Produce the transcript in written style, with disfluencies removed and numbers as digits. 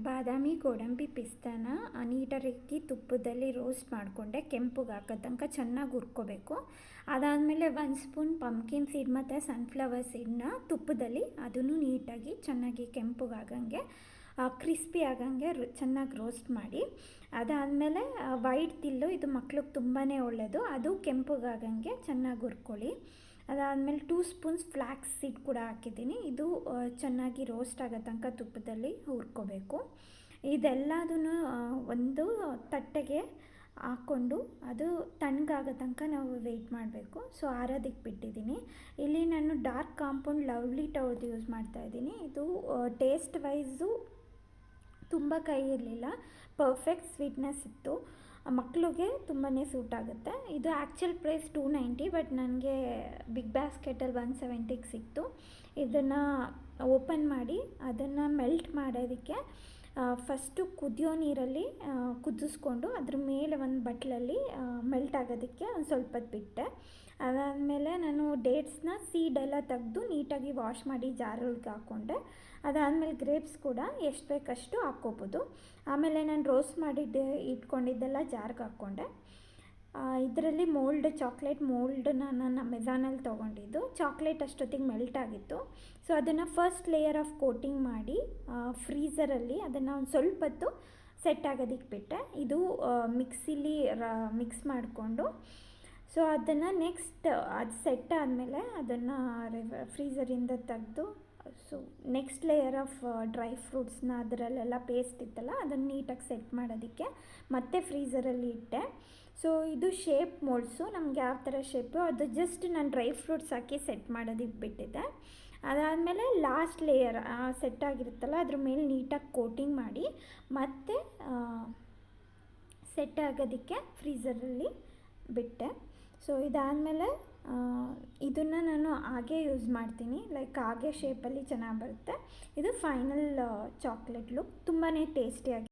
ಬಾದಾಮಿ ಗೋಡಂಬಿ ಪಿಸ್ತಾನ ನೀಟಾಗಿ ತುಪ್ಪದಲ್ಲಿ ರೋಸ್ಟ್ ಮಾಡಿಕೊಂಡೆ, ಕೆಂಪುಗೆ ಹಾಕೋ ತನಕ ಚೆನ್ನಾಗಿ ಹುರ್ಕೋಬೇಕು. ಅದಾದಮೇಲೆ 1 ಸ್ಪೂನ್ ಪಂಪ್ಕಿನ್ ಸೀಡ್ ಮತ್ತು ಸನ್ಫ್ಲವರ್ ಸೀಡನ್ನ ತುಪ್ಪದಲ್ಲಿ ಅದನ್ನು ನೀಟಾಗಿ ಚೆನ್ನಾಗಿ ಕೆಂಪುಗೆ ಆಗಂಗೆ ಕ್ರಿಸ್ಪಿ ಆಗಂಗೆ ಚೆನ್ನಾಗಿ ರೋಸ್ಟ್ ಮಾಡಿ. ಅದಾದಮೇಲೆ ವೈಟ್ ತಿಲ್ಲು, ಇದು ಮಕ್ಳಿಗೆ ತುಂಬಾ ಒಳ್ಳೆಯದು, ಅದು ಕೆಂಪುಗಾಗಂಗೆ ಚೆನ್ನಾಗಿ ಹುರ್ಕೊಳ್ಳಿ. ಅದಾದಮೇಲೆ 2 ಸ್ಪೂನ್ಸ್ ಫ್ಲ್ಯಾಕ್ಸ್ ಸೀಡ್ ಕೂಡ ಹಾಕಿದ್ದೀನಿ. ಇದು ಚೆನ್ನಾಗಿ ರೋಸ್ಟ್ ಆಗೋ ತನಕ ತುಪ್ಪದಲ್ಲಿ ಹುರ್ಕೋಬೇಕು. ಇದೆಲ್ಲದನ್ನು ಒಂದು ತಟ್ಟೆಗೆ ಹಾಕ್ಕೊಂಡು ಅದು ತಣ್ಣಗಾಗೋ ತನಕ ನಾವು ವೆಯ್ಟ್ ಮಾಡಬೇಕು. ಸೊ ಆರೋದಕ್ಕೆ ಬಿಟ್ಟಿದ್ದೀನಿ. ಇಲ್ಲಿ ನಾನು ಡಾರ್ಕ್ ಕಾಂಪೌಂಡ್ ಲವ್ಲಿ ಟವ್ದು ಯೂಸ್ ಮಾಡ್ತಾಯಿದ್ದೀನಿ. ಇದು ಟೇಸ್ಟ್ ವೈಸು ತುಂಬ ಕಹಿ ಇರಲಿಲ್ಲ, ಪರ್ಫೆಕ್ಟ್ ಸ್ವೀಟ್ನೆಸ್ ಇತ್ತು, ಮಕ್ಕಳಿಗೆ ತುಂಬಾ ಸೂಟ್ ಆಗುತ್ತೆ. ಇದು ಆ್ಯಕ್ಚುಲ್ ಪ್ರೈಸ್ 290, ಬಟ್ ನನಗೆ ಬಿಗ್ ಬಾಸ್ಕೆಟಲ್ಲಿ 170ಗೆ ಸಿಕ್ತು. ಇದನ್ನು ಓಪನ್ ಮಾಡಿ ಅದನ್ನು ಮೆಲ್ಟ್ ಮಾಡೋದಕ್ಕೆ ಫಸ್ಟು ಕುದಿಯೋ ನೀರಲ್ಲಿ ಕುದಿಸ್ಕೊಂಡು ಅದ್ರ ಮೇಲೆ ಒಂದು ಬಟ್ಲಲ್ಲಿ ಮೆಲ್ಟ್ ಆಗೋದಕ್ಕೆ ಒಂದು ಸ್ವಲ್ಪ ಹೊತ್ತು ಬಿಟ್ಟೆ. ಅದಾದಮೇಲೆ ನಾನು ಡೇಟ್ಸ್ನ ಸೀಡೆಲ್ಲ ತೆಗೆದು ನೀಟಾಗಿ ವಾಶ್ ಮಾಡಿ ಜಾರೊಳಗೆ ಹಾಕ್ಕೊಂಡೆ. ಅದಾದಮೇಲೆ ಗ್ರೇಪ್ಸ್ ಕೂಡ ಎಷ್ಟು ಬೇಕಷ್ಟು ಹಾಕ್ಕೋಬೋದು. ಆಮೇಲೆ ನಾನು ರೋಸ್ಟ್ ಮಾಡಿದ್ದೆ ಇಟ್ಕೊಂಡಿದ್ದೆಲ್ಲ ಜಾರ್ಗೆ ಹಾಕ್ಕೊಂಡೆ. ಇದರಲ್ಲಿ ಚಾಕ್ಲೇಟ್ ಮೋಲ್ಡನ್ನ ನಾನು ಅಮೆಝಾನಲ್ಲಿ ತೊಗೊಂಡಿದ್ದು. ಚಾಕ್ಲೇಟ್ ಅಷ್ಟೊತ್ತಿಗೆ ಮೆಲ್ಟ್ ಆಗಿತ್ತು. ಸೊ ಅದನ್ನು ಫಸ್ಟ್ ಲೇಯರ್ ಆಫ್ ಕೋಟಿಂಗ್ ಮಾಡಿ ಫ್ರೀಝರಲ್ಲಿ ಅದನ್ನು ಒಂದು ಸ್ವಲ್ಪ ಹೊತ್ತು ಸೆಟ್ ಆಗೋದಕ್ಕೆ ಬಿಟ್ಟೆ. ಇದು ಮಿಕ್ಸಿಲಿ ಮಿಕ್ಸ್ ಮಾಡಿಕೊಂಡು, ಸೊ ಅದನ್ನು ನೆಕ್ಸ್ಟ್ ಅದು ಸೆಟ್ ಆದಮೇಲೆ ಅದನ್ನು ಫ್ರೀಝರಿಂದ ತೆಗೆದು, so next layer of dry ಫ್ರೂಟ್ಸ್ನ ಅದರಲ್ಲೆಲ್ಲ ಪೇಸ್ಟ್ ಇತ್ತಲ್ಲ ಅದನ್ನು ನೀಟಾಗಿ ಸೆಟ್ ಮಾಡೋದಕ್ಕೆ ಮತ್ತೆ ಫ್ರೀಝರಲ್ಲಿ ಇಟ್ಟೆ. ಸೊ ಇದು ಶೇಪ್ ಮೋಲ್ಡ್ಸು, ನಮ್ಗೆ ಯಾವ ಥರ ಶೇಪು ಅದು ಜಸ್ಟ್ ನಾನು ಡ್ರೈ ಫ್ರೂಟ್ಸ್ ಹಾಕಿ ಸೆಟ್ ಮಾಡೋದಕ್ಕೆ ಬಿಟ್ಟಿದ್ದೆ. ಅದಾದಮೇಲೆ ಲಾಸ್ಟ್ ಲೇಯರ್ ಸೆಟ್ ಆಗಿರುತ್ತಲ್ಲ ಅದ್ರ ಮೇಲೆ ನೀಟಾಗಿ ಕೋಟಿಂಗ್ ಮಾಡಿ ಮತ್ತೆ ಸೆಟ್ ಆಗೋದಕ್ಕೆ ಫ್ರೀಝರಲ್ಲಿ ಬಿಟ್ಟೆ. ಸೊ ಇದಾದಮೇಲೆ ಇದನ್ನು ನಾನು ಹಾಗೆ ಯೂಸ್ ಮಾಡ್ತೀನಿ, ಲೈಕ್ ಹಾಗೆ ಶೇಪಲ್ಲಿ ಚೆನ್ನಾಗಿ ಬರುತ್ತೆ. ಇದು ಫೈನಲ್ ಚಾಕ್ಲೇಟ್ ಲುಕ್, ತುಂಬಾ ಟೇಸ್ಟಿಯಾಗಿ